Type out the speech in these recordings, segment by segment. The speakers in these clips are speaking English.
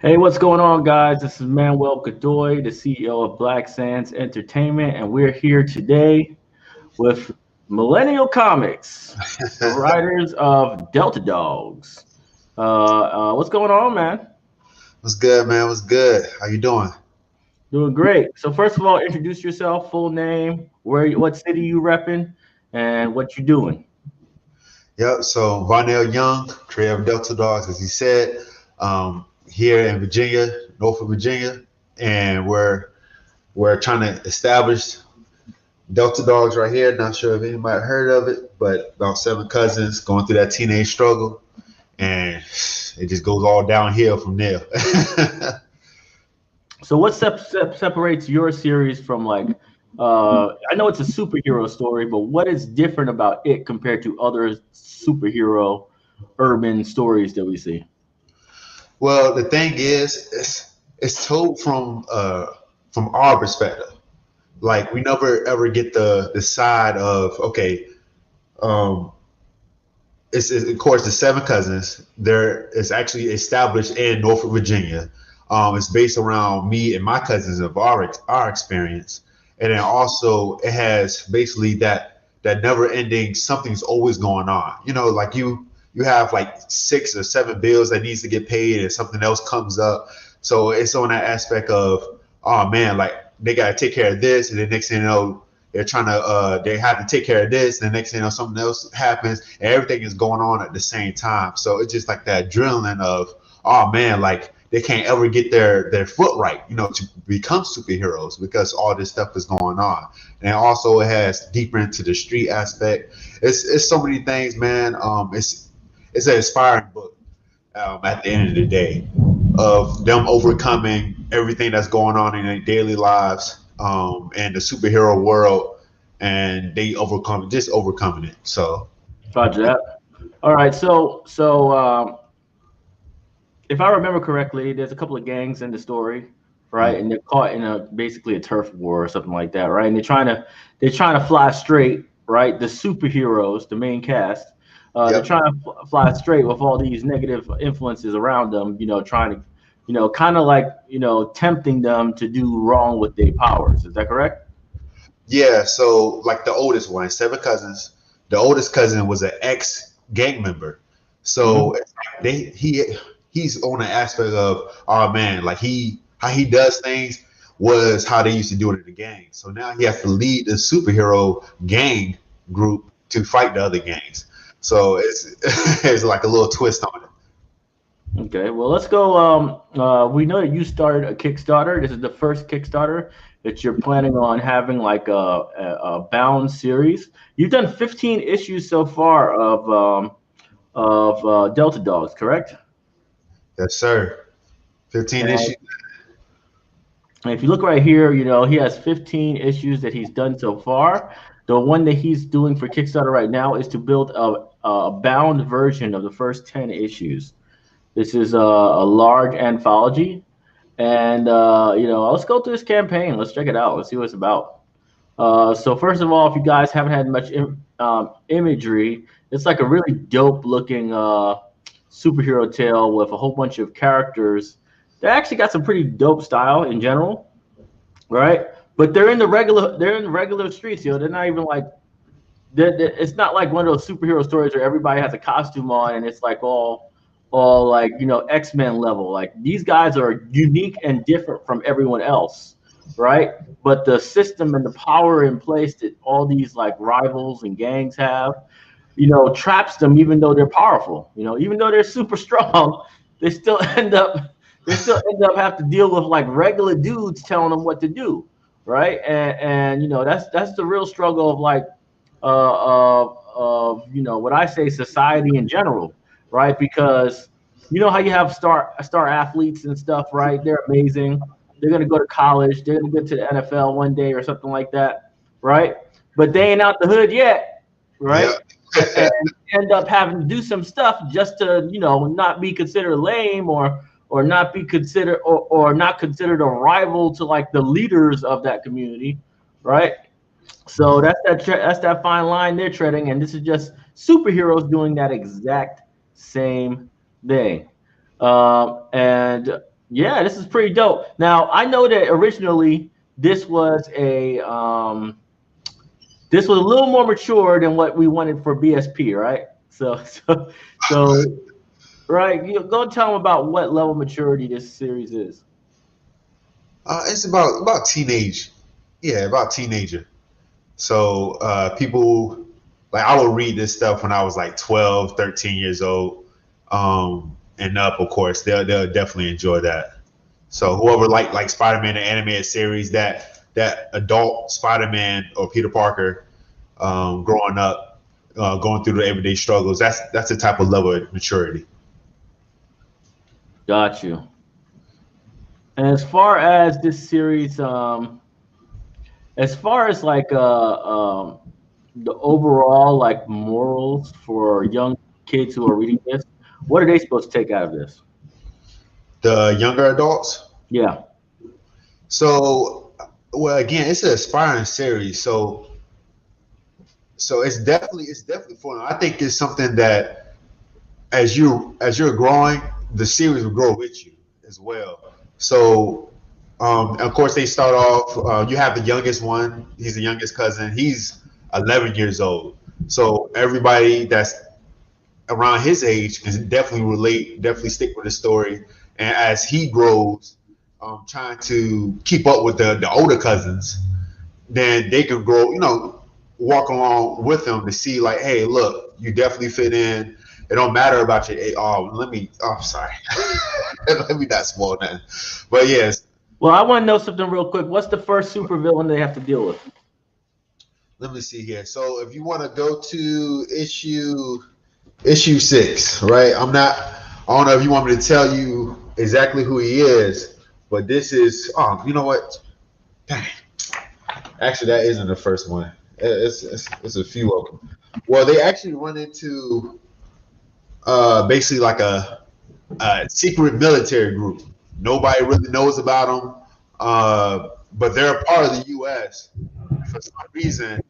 Hey, what's going on, guys? This is Manuel Godoy, the CEO of Black Sands Entertainment, and we're here today with Millennial Comics, the writers of Delta Dogs. What's going on, man? What's good, man? What's good? How you doing? Doing great. So, first of all, introduce yourself, full name, what city you repping, and what you doing. Yep. So Varnell Young, creator of Delta Dogs, as he said, here in Virginia, Norfolk, Virginia, and we're trying to establish Delta Dogs right here. Not sure if anybody heard of it, but about seven cousins going through that teenage struggle, and it just goes all downhill from there. So, what separates your series from I know it's a superhero story, but what is different about it compared to other superhero urban stories that we see? Well, the thing is, it's told from our perspective. Like we never ever get the side of okay, um, it's of course the seven cousins. There is actually established in Norfolk, Virginia. It's based around me and my cousins of our experience, and then also it has basically that never ending something's always going on. You know, like you have like 6 or 7 bills that needs to get paid, and something else comes up. So it's on that aspect of oh man, like they got to take care of this, and the next thing you know, they have to take care of this, and the next thing you know, something else happens, and everything is going on at the same time. So it's just like that adrenaline of oh man, like they can't ever get their foot right, you know, to become superheroes because all this stuff is going on. And also it has deeper into the street aspect. It's so many things, man. It's an inspiring book at the end of the day of them overcoming everything that's going on in their daily lives and the superhero world, and they overcoming it. So Roger that. All right. If I remember correctly, there's a couple of gangs in the story, right? And they're caught in a basically a turf war or something like that, right? And they're trying to fly straight, right? The superheroes, the main cast, they're yep. trying to fly straight with all these negative influences around them, trying to, kind of like, tempting them to do wrong with their powers. Is that correct? Yeah, so like the oldest one, seven cousins. The oldest cousin was an ex gang member, so Hmm. it's like he's on the aspect of oh man, like how he does things was how they used to do it in the gang. So now he has to lead the superhero gang group to fight the other gangs. So it's it's like a little twist on it. Okay, well, let's go. We know that you started a Kickstarter. This is the first Kickstarter that you're planning on having like a bound series. You've done 15 issues so far of Delta Dogs, correct? Yes, sir. 15 And issues. if you look right here, he has 15 issues that he's done so far. The one that he's doing for Kickstarter right now is to build a bound version of the first 10 issues. This is a large anthology. And let's go through this campaign. Let's check it out. Let's see what it's about. So first of all, if you guys haven't had much imagery, it's like a really dope looking superhero tale with a whole bunch of characters. They actually got some pretty dope style in general, right? But they're in the regular streets. They're not even like it's not like one of those superhero stories where everybody has a costume on and it's like all like X-Men level. Like these guys are unique and different from everyone else, right? But the system and the power in place that all these like rivals and gangs have, traps them even though they're powerful. Even though they're super strong, they still end up have to deal with like regular dudes telling them what to do, right? And that's the real struggle of like what I say society in general, right? Because you know how you have star athletes and stuff, right? They're amazing. They're gonna go to college. They're gonna get to the NFL one day or something like that, right? But they ain't out the hood yet, right? Yep. And end up having to do some stuff just to not be considered lame or not be considered or not considered a rival to like the leaders of that community, right? So that's that fine line they're treading, and this is just superheroes doing that exact same thing. And Yeah, this is pretty dope. Now I know that originally this was this was a little more mature than what we wanted for BSP, right? So right, you go tell them about what level of maturity this series is. It's about teenage, yeah, about teenager. So people like I would read this stuff when I was like 12, 13 years old, and up. Of course, they'll definitely enjoy that. So whoever like Spider-Man, the animated series, that adult Spider-Man or Peter Parker, growing up, going through the everyday struggles. That's the type of level of maturity. Got you. And as far as this series, as far as like the overall like morals for young kids who are reading this, what are they supposed to take out of this? The younger adults. Yeah, So, well, again, it's an aspiring series, so it's definitely for them. I think it's something that as you're growing, the series will grow with you as well. So, of course, they start off. You have the youngest one. He's the youngest cousin. He's 11 years old. So everybody that's around his age can definitely relate, definitely stick with the story. And as he grows, trying to keep up with the older cousins, then they can grow, walk along with them to see like, hey, look, you definitely fit in. It don't matter about your age. I'm sorry. Let me not spoil that. But yes, well, I want to know something real quick. What's the first supervillain they have to deal with? let me see here. So if you want to go to issue 6, right? I don't know if you want me to tell you exactly who he is, but this is, you know what? Dang. Actually, that isn't the first one. It's a few of them. Well, they actually run into basically like a secret military group. Nobody really knows about them, but they're a part of the U.S. For some reason,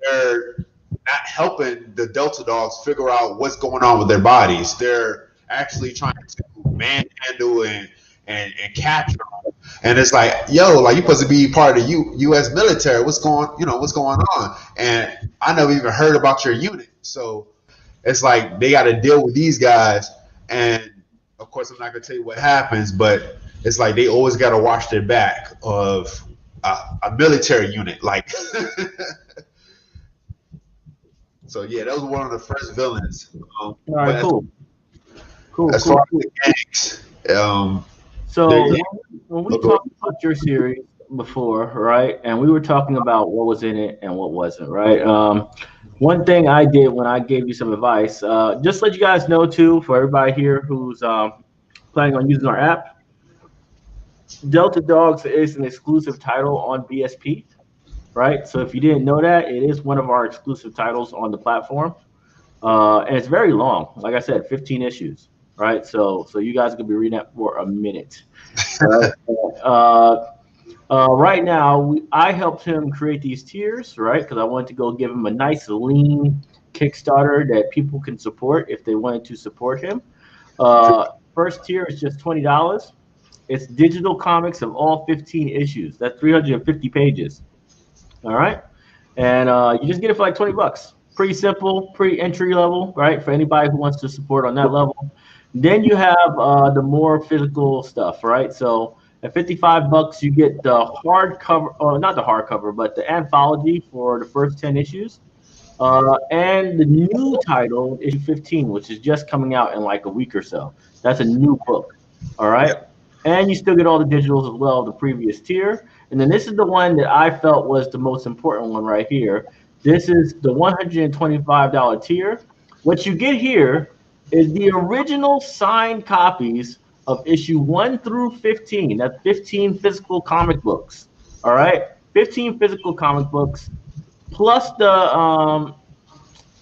they're not helping the Delta dogs figure out what's going on with their bodies. They're actually trying to manhandle and capture them. And it's like, yo, like you're supposed to be part of the U.S. military. What's going on? And I never even heard about your unit. So it's like they got to deal with these guys. And of course, I'm not gonna tell you what happens, but it's like they always got to watch their back of a military unit. Like, so yeah, that was one of the first villains. All right, But cool, cool, as cool, far as cool. the gangs, So they're when we talked about your series before, right, and we were talking about what was in it and what wasn't, right? One thing I did when I gave you some advice, just let you guys know too, for everybody here who's planning on using our app, Delta Dogs is an exclusive title on BSP, right? So if you didn't know that, it is one of our exclusive titles on the platform, and it's very long. Like I said, 15 issues, right? So you guys could be reading that for a minute. Right. Right now, I helped him create these tiers, right? Because I wanted to go give him a nice lean Kickstarter that people can support if they wanted to support him. First tier is just $20. It's digital comics of all 15 issues. That's 350 pages. All right, and you just get it for like 20 bucks. Pretty simple, pretty entry level, right? For anybody who wants to support on that level. Then you have the more physical stuff, right? So at 55 bucks, you get the hardcover, or not the hardcover, but the anthology for the first 10 issues. And the new title, issue 15, which is just coming out in like a week or so. That's a new book. All right. And you still get all the digitals as well, the previous tier. And then this is the one that I felt was the most important one right here. This is the $125 tier. What you get here is the original signed copies of issue 1 through 15. That's 15 physical comic books. All right. 15 physical comic books plus the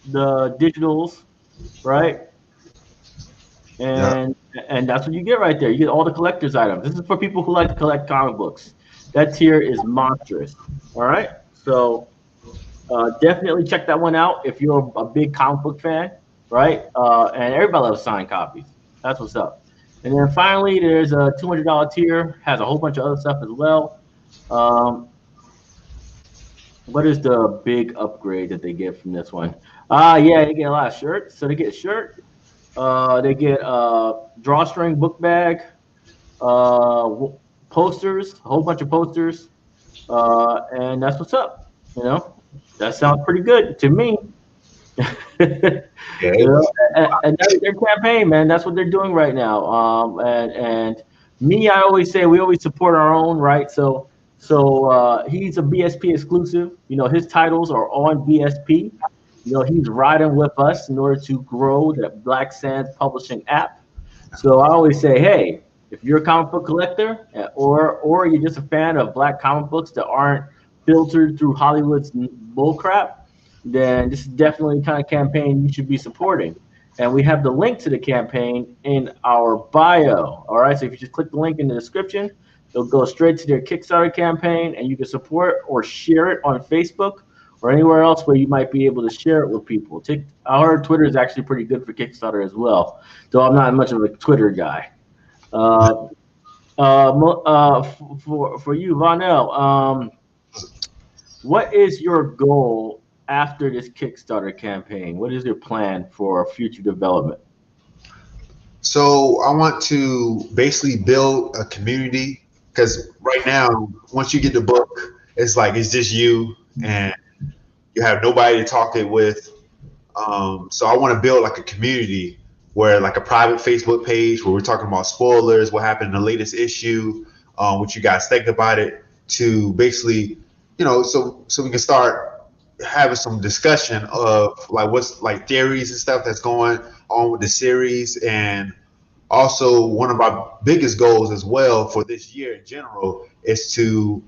digitals, right? yeah. And that's what you get right there. You get all the collector's items. This is for people who like to collect comic books. That tier is monstrous. All right, so definitely check that one out if you're a big comic book fan, right? And everybody loves signed copies. That's what's up. And then finally, there's a $200 tier, has a whole bunch of other stuff as well. Um, what is the big upgrade that they get from this one? Yeah, they get a lot of shirts. So they get a shirt. They get a drawstring book bag, posters, a whole bunch of posters, and that's what's up. That sounds pretty good to me. Yeah, And that's their campaign, man. That's what they're doing right now. And me, I always say we always support our own, right? So he's a BSP exclusive. His titles are on BSP. He's riding with us in order to grow the Black Sands Publishing app. So I always say, hey, if you're a comic book collector, or you're just a fan of Black comic books that aren't filtered through Hollywood's bullcrap, then this is definitely the kind of campaign you should be supporting. And we have the link to the campaign in our bio. All right, so if you just click the link in the description, it'll go straight to their Kickstarter campaign, and you can support or share it on Facebook or anywhere else where you might be able to share it with people. I heard Twitter is actually pretty good for Kickstarter as well, though I'm not much of a Twitter guy. For you, Vonell, what is your goal after this Kickstarter campaign? What is your plan for future development? So I want to basically build a community, because right now, once you get the book, it's like it's just you and you have nobody to talk it with. So I want to build like a community where, like, a private Facebook page where we're talking about spoilers, what happened in the latest issue, what you guys think about it, to basically, so we can start having some discussion of like what's like theories and stuff that's going on with the series. And also, one of my biggest goals as well for this year in general is to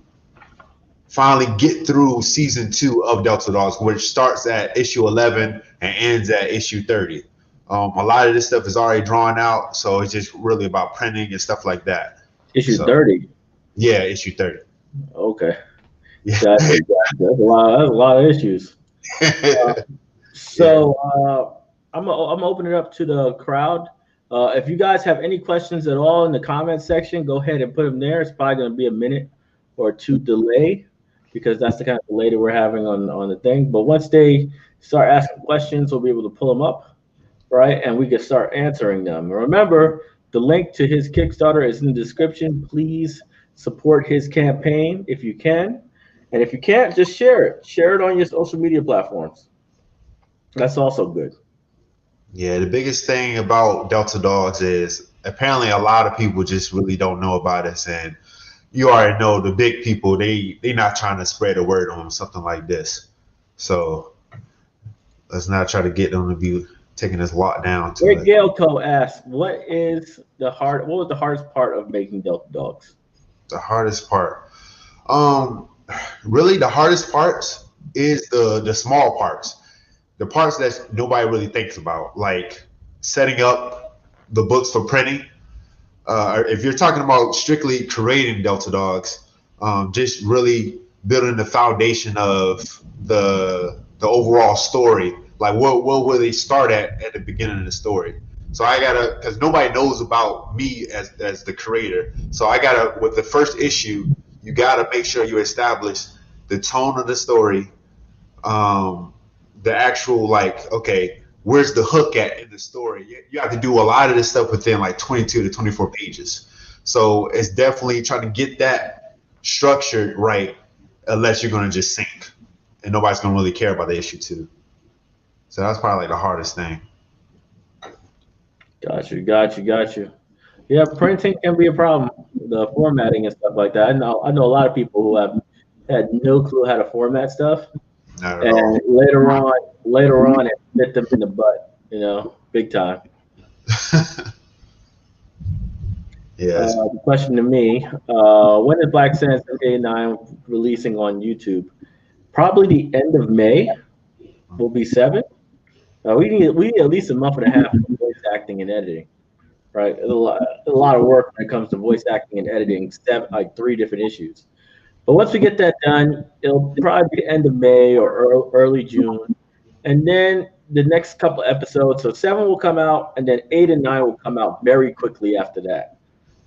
finally get through season 2 of Delta Dogs, which starts at issue 11 and ends at issue 30. A lot of this stuff is already drawn out, so it's just really about printing and stuff like that. Issue 30. Yeah, issue 30. Okay. Yeah. That's a lot of issues. I'm gonna open it up to the crowd. If you guys have any questions at all in the comment section, go ahead and put them there. It's probably going to be a minute or two delay, because that's the kind of delay that we're having on the thing. But once they start asking questions, we'll be able to pull them up, right? And we can start answering them. Remember, the link to his Kickstarter is in the description. Please support his campaign if you can. And if you can't, just share it. Share it on your social media platforms. That's also good. Yeah, the biggest thing about Delta Dogs is apparently a lot of people just really don't know about us. And you already know the big people, they not trying to spread the word on something like this. So let's not try to get them to be taking this lockdown. Rick Galeco asks, what was the hardest part of making Delta Dogs? The hardest part? Really the hardest parts is the small parts. The parts that nobody really thinks about, like setting up the books for printing. If you're talking about strictly creating Delta Dogs, just really building the foundation of the overall story. Like what will they start at the beginning of the story? So I gotta, because nobody knows about me as the creator. So I gotta, with the first issue, you gotta make sure you establish the tone of the story. The actual, like, okay, where's the hook at in the story? You have to do a lot of this stuff within like 22 to 24 pages. So it's definitely trying to get that structured right, unless you're going to just sink and nobody's going to really care about the issue 2. So that's probably like the hardest thing. Got you. Yeah, printing can be a problem. The formatting and stuff like that. I know a lot of people who have had no clue how to format stuff. And later on, it bit them in the butt, big time. Yes. The question to me: when is Black Sands 89 releasing on YouTube? Probably the end of May. Will be 7. We need at least a month and a half for voice acting and editing, right? A lot of work when it comes to voice acting and editing. 3 different issues. But once we get that done, it'll probably be the end of May or early June. And then the next couple episodes. So 7 will come out, and then 8 and 9 will come out very quickly after that,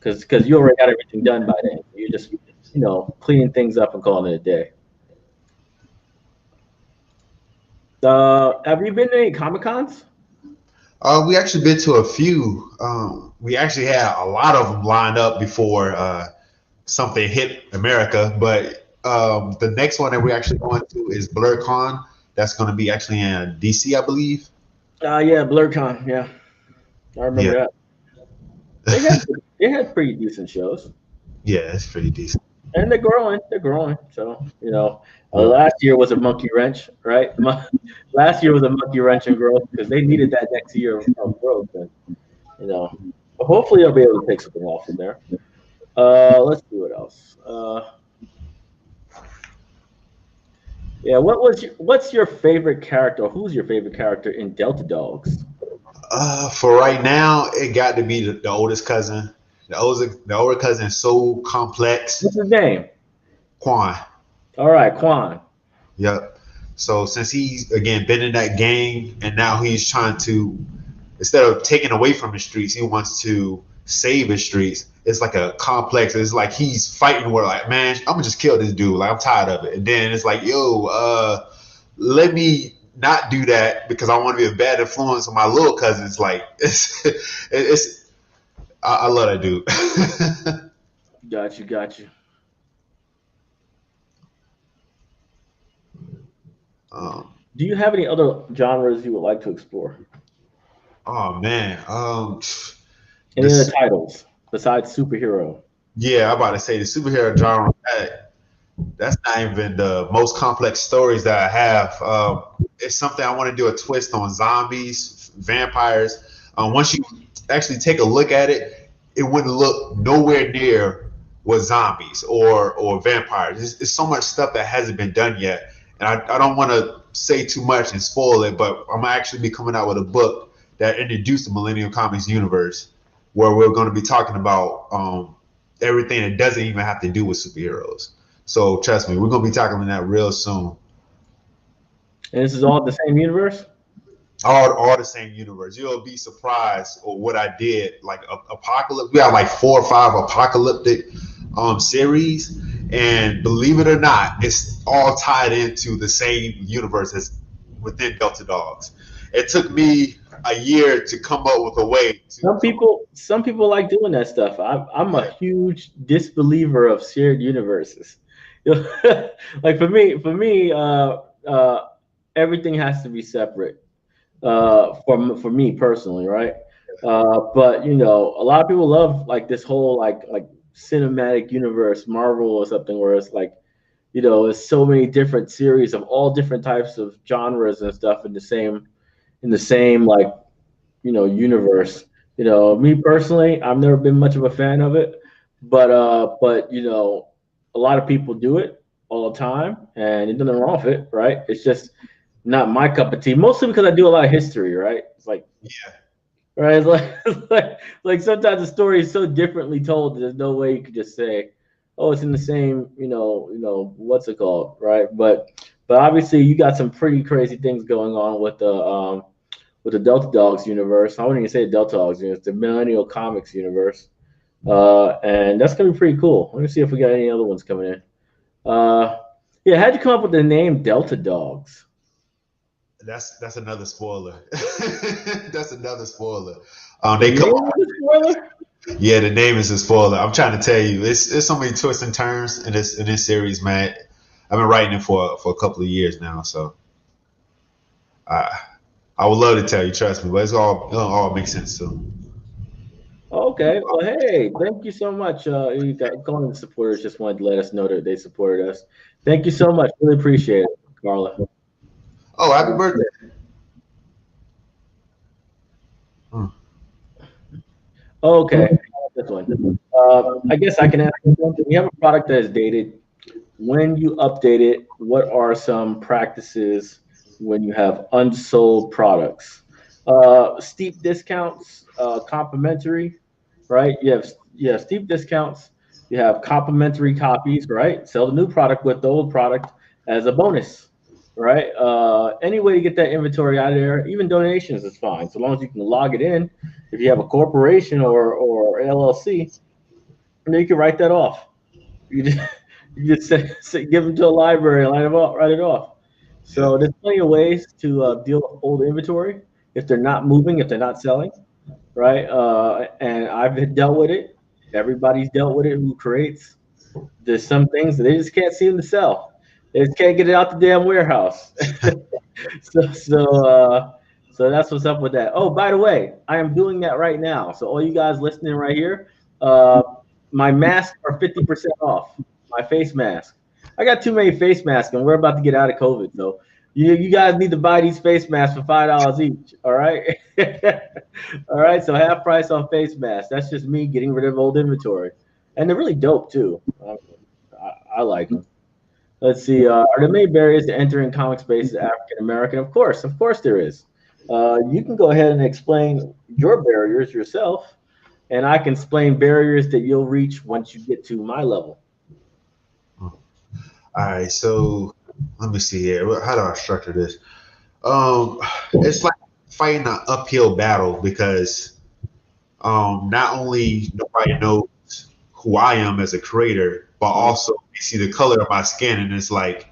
because you already got everything done by then. You're just cleaning things up and calling it a day. Have you been to any Comic Cons? We actually been to a few. We actually had a lot of them lined up before something hit America. But the next one that we're actually going to is BlurCon. That's going to be actually in DC, I believe. Yeah, BlurCon. Yeah, I remember Yeah, that. They had pretty decent shows, yeah, it's pretty decent. and they're growing. They're growing. So Yep. last year was a monkey wrench, right? Last year was a monkey wrench in growth because they needed that next year of growth, and you know, hopefully they'll be able to take something off from there. Let's see what else. Yeah, what's your favorite character? Who's your favorite character in Delta Dogs? For right now, it got to be the oldest cousin. The older cousin is so complex. What's his name? Quan. All right, Quan. Yep. So since he's again been in that gang, and now he's trying to, instead of taking away from the streets, he wants to save the streets. It's like a complex. It's like he's fighting where like, man, I'm gonna just kill this dude. Like I'm tired of it. And then it's like, yo, let me not do that because I want to be a bad influence on my little cousins. Like it's I love that dude. Got you. um, Do you have any other genres you would like to explore? oh man, Any other this titles besides superhero? yeah, I'm about to say the superhero genre. That's not even the most complex stories that I have. It's something I want to do a twist on zombies, vampires. Once you actually take a look at it, it wouldn't look nowhere near what zombies or vampires. It's so much stuff that hasn't been done yet, and I don't want to say too much and spoil it. But I'm actually be coming out with a book that introduced the Millennial Comics universe, where we're going to be talking about everything that doesn't even have to do with superheroes. So trust me, we're gonna be talking about that real soon. And this is all the same universe? All the same universe. You'll be surprised at what I did. Like apocalypse, we have like 4 or 5 apocalyptic series, and believe it or not, it's all tied into the same universe as within Delta Dogs. It took me a year to come up with a way to come up. Some people like doing that stuff. I'm a Yeah, huge disbeliever of shared universes. Like for me, everything has to be separate. For me personally, right? But a lot of people love like this whole like cinematic universe, Marvel or something, where it's like there's so many different series of all different types of genres and stuff in the same like universe. Me personally, I've never been much of a fan of it, but a lot of people do it all the time, and there's nothing wrong with it, right? It's just not my cup of tea. Mostly because I do a lot of history, right? It's like yeah, right, it's like like sometimes the story is so differently told that there's no way you could just say, oh, it's in the same, what's it called, right? But obviously you got some pretty crazy things going on with the Delta Dogs universe. I wouldn't even say Delta Dogs universe, the Millennial Comics universe. And that's gonna be pretty cool. Let me see if we got any other ones coming in. Yeah, how'd you come up with the name Delta Dogs? that's another spoiler. That's another spoiler. The They come name up. is a spoiler? Yeah, the name is a spoiler. I'm trying to tell you, it's so many twists and turns in this series, man. I've been writing it for a couple of years now, so I I would love to tell you, trust me, but it'll all make sense too. Okay. Well, hey, thank you so much. You got calling the supporters just wanted to let us know that they supported us. Thank you so much. Really appreciate it, Carla. Oh, happy birthday! Hmm. Okay. This one. I guess I can ask you something. We have a product that is dated. When you update it, what are some practices when you have unsold products? Steep discounts, complimentary, right? You have steep discounts. You have complimentary copies, right? Sell the new product with the old product as a bonus. right? Any way to get that inventory out of there, even donations is fine, so long as you can log it in. If you have a corporation or LLC, then you can write that off. You just you just give them to a library and write it off. Yeah. So there's plenty of ways to deal with old inventory if they're not moving, if they're not selling, right? And I've dealt with it. Everybody's dealt with it who creates. There's some things that they just can't seem to sell. They just can't get it out the damn warehouse. so so uh, so that's what's up with that. Oh, by the way, I am doing that right now. So all you guys listening right here, uh, my masks are 50% off. My face mask. I got too many face masks, and we're about to get out of COVID. So you guys need to buy these face masks for $5 each. All right, all right. So half price on face masks. That's just me getting rid of old inventory, and they're really dope too. I like them. Let's see. Are there many barriers to entering comic space as African American? Of course there is. You can go ahead and explain your barriers yourself, and I can explain barriers that you'll reach once you get to my level. All right. So let me see here. How do I structure this? It's like fighting an uphill battle because not only nobody knows who I am as a creator, but also you see the color of my skin, and it's like,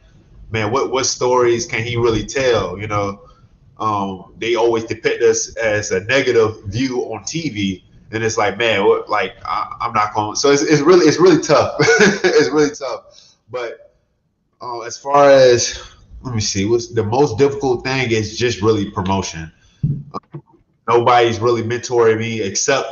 man, what stories can he really tell? You know, they always depict us as a negative view on TV, and it's like, man, I'm not going. So it's really tough. It's really tough. But as far as let me see, what's the most difficult thing is just really promotion. Nobody's really mentoring me except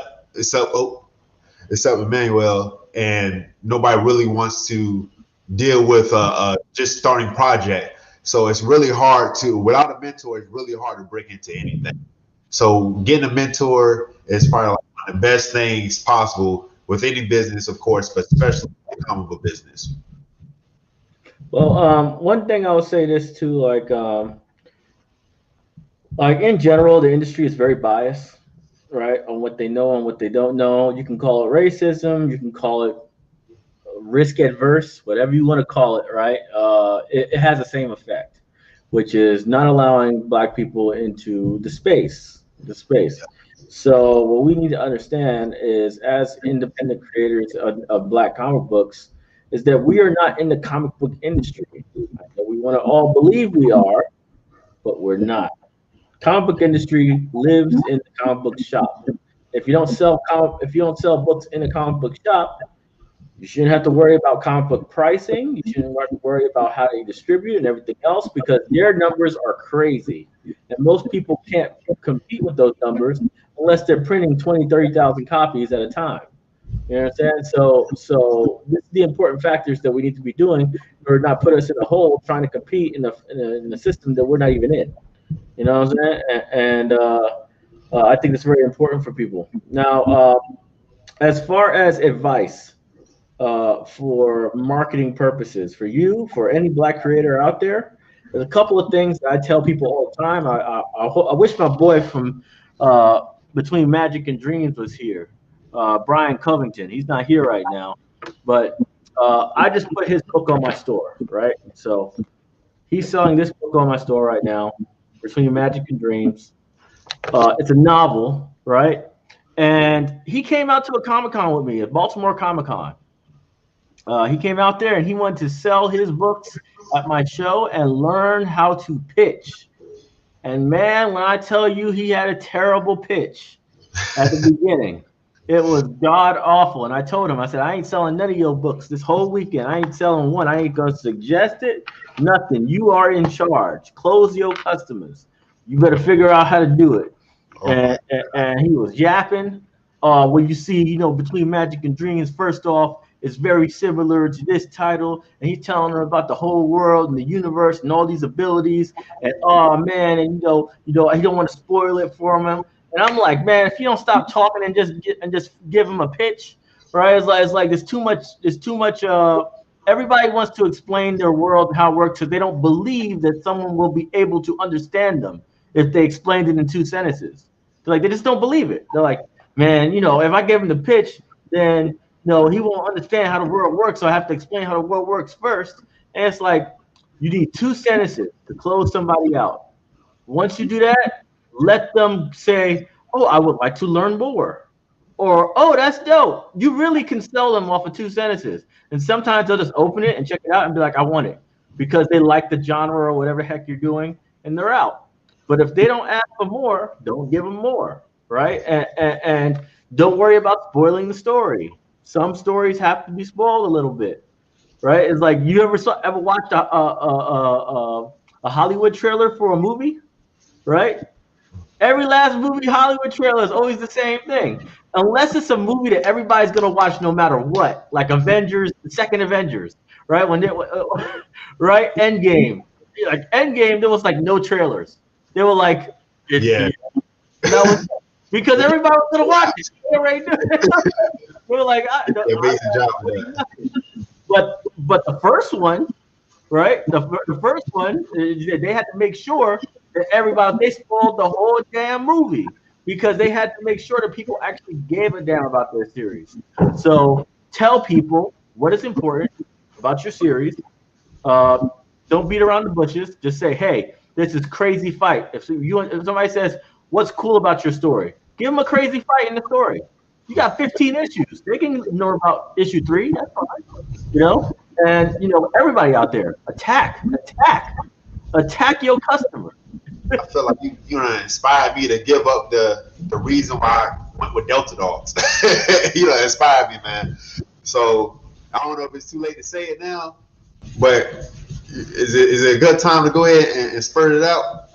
Emmanuel, and nobody really wants to deal with a just starting project. So it's really hard to, without a mentor, it's really hard to break into anything. So getting a mentor is probably like one of the best things possible with any business, of course, but especially the comic book business. Well, one thing I would say this too, like in general, the industry is very biased, right, on what they know and what they don't know. You can call it racism, you can call it risk adverse, whatever you want to call it, right? It has the same effect, which is not allowing black people into the space, So what we need to understand is, as independent creators of black comic books, is that we are not in the comic book industry. We want to all believe we are, but we're not. Comic book industry lives in the comic book shop. If you don't sell books in a comic book shop, you shouldn't have to worry about comic book pricing. You shouldn't have to worry about how they distribute and everything else, because their numbers are crazy. And most people can't compete with those numbers unless they're printing 20, 30,000 copies at a time. You know what I'm saying? So this is the important factors that we need to be doing, or not put us in a hole trying to compete in a system that we're not even in. You know what I'm saying? And I think it's very important for people. Now, as far as advice, for marketing purposes, for you, for any black creator out there, there's a couple of things that I tell people all the time. I wish my boy from Between Magic and Dreams was here, Brian Covington. He's not here right now, but I just put his book on my store, right? So he's selling this book on my store right now, Between Magic and Dreams. It's a novel, right? And he came out to a Comic-Con with me, at Baltimore Comic-Con. He came out there and he wanted to sell his books at my show and learn how to pitch. And man, when I tell you he had a terrible pitch at the beginning, it was god awful. And I told him, I said, I ain't selling none of your books this whole weekend. I ain't selling one. I ain't going to suggest it. Nothing. You are in charge. Close your customers. You better figure out how to do it. And he was yapping. What you see, Between Magic and Dreams, first off, is very similar to this title, and he's telling her about the whole world and the universe and all these abilities. And oh man, and he don't want to spoil it for him. And I'm like, man, if you don't stop talking and just give him a pitch, right? It's like there's too much. Everybody wants to explain their world and how it works, because they don't believe that someone will be able to understand them if they explained it in 2 sentences. They just don't believe it. They're like, man, if I give him the pitch, then he won't understand how the world works, so I have to explain how the world works first. And it's like, You need 2 sentences to close somebody out. Once you do that, let them say, "Oh, I would like to learn more," or "Oh, that's dope." You really can sell them off of 2 sentences. And sometimes they'll just open it and check it out and be like, "I want it," because they like the genre or whatever heck you're doing, and they're out. But if they don't ask for more, don't give them more, right? And don't worry about spoiling the story. Some stories have to be spoiled a little bit, right? It's like you ever watched a Hollywood trailer for a movie, right? Every last movie Hollywood trailer is always the same thing. Unless it's a movie that everybody's gonna watch no matter what, like Avengers, the second Avengers, right? When they right, Endgame. Like Endgame, there was like no trailers. They were like, it's Yeah. the that was because everybody was gonna watch it. They already knew. They were like, Amazing job for that. but the first one, right? The first one, they had to make sure that everybody they spoiled the whole damn movie because they had to make sure that people actually gave a damn about their series. So tell people what is important about your series. Uh, don't beat around the bushes. Just say, "Hey, this is crazy fight." If somebody says, "What's cool about your story?" Give them a crazy fight in the story. You got 15 issues. They can know about issue 3. That's fine. You know, and everybody out there, attack your customer. I feel like you know inspired me to give up the reason why I went with Delta Dogs. You know, inspired me, man. So I don't know if it's too late to say it now, but is it a good time to go ahead and spurt it out?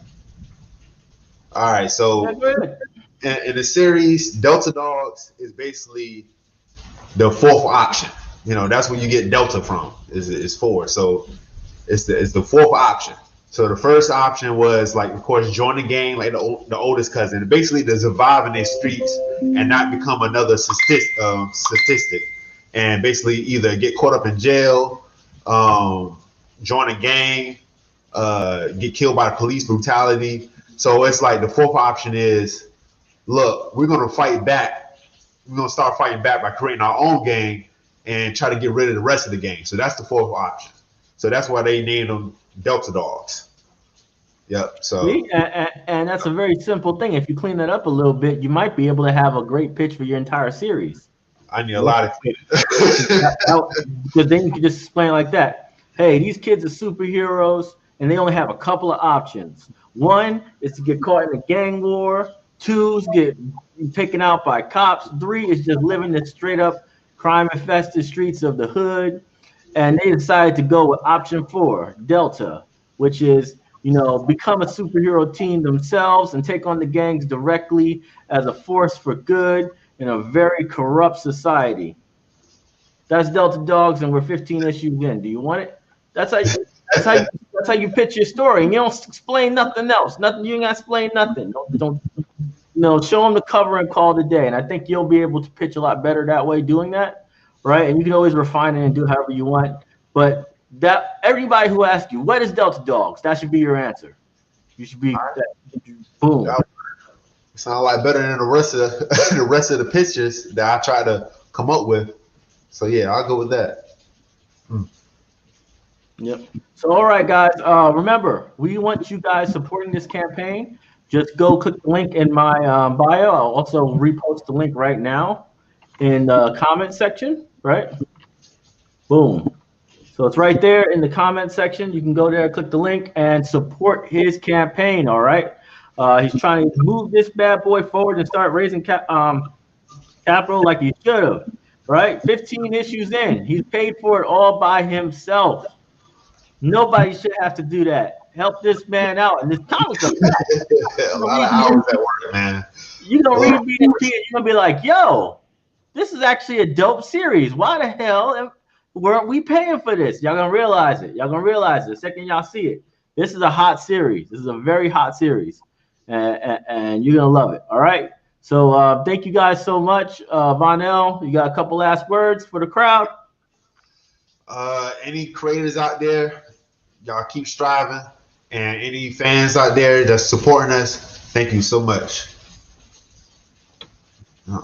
All right. So in the series, Delta Dogs is basically the fourth option. You know, that's where you get Delta from. Is 4. So it's the fourth option. So the first option was like, of course, join the gang, like the oldest cousin, basically to survive in the streets and not become another statistic, and basically either get caught up in jail, join a gang, get killed by police brutality. So it's like the fourth option is, look, we're gonna fight back. We're gonna start fighting back by creating our own gang and try to get rid of the rest of the gang. So that's the fourth option. So that's why they named them Delta Dogs. Yep. So See? And that's a very simple thing. If you clean that up a little bit, you might be able to have a great pitch for your entire series. I need a lot of cleaning. Because then you can just explain like that. Hey, these kids are superheroes, and they only have a couple of options. One is to get caught in a gang war. 2 is get taken out by cops. 3 is just living the straight up crime infested streets of the hood. And they decided to go with option 4, Delta, which is become a superhero team themselves and take on the gangs directly as a force for good in a very corrupt society. That's Delta Dogs, and we're 15 issues in. Do you want it? That's how you pitch your story, and you don't explain nothing else. Nothing. You ain't gotta explain nothing. Don't show them the cover and call it a day. And I think you'll be able to pitch a lot better that way, doing that, right? And you can always refine it and do however you want. But that everybody who asks you, what is Delta Dogs? That should be your answer. You should be boom. Sound like better than the rest of the pictures that I try to come up with. So yeah, I'll go with that. Yep. So all right, guys. Remember, we want you guys supporting this campaign. Just go click the link in my bio. I'll also repost the link right now in the comment section. Right. Boom. So it's right there in the comment section. You can go there, click the link, and support his campaign. All right. He's trying to move this bad boy forward and start raising capital like he should have. Right. 15 issues in. He's paid for it all by himself. Nobody should have to do that. Help this man out. And this comic book. A lot of hours at work, man. You're going to read BSP and you're going to be like, yo, this is actually a dope series. Why the hell weren't we paying for this? Y'all going to realize it. Y'all going to realize it the second y'all see it. This is a hot series. This is a very hot series. And you're going to love it. All right. So thank you guys so much. Vonell, you got a couple last words for the crowd? Any creators out there, y'all keep striving. And any fans out there that's supporting us, thank you so much.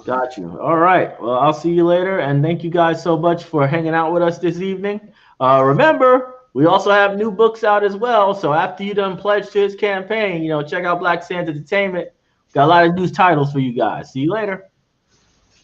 Got you. All right. Well, I'll see you later. And thank you guys so much for hanging out with us this evening. Remember, We also have new books out as well. So after you done pledge to his campaign, check out Black Sands Entertainment. Got a lot of new titles for you guys. See you later.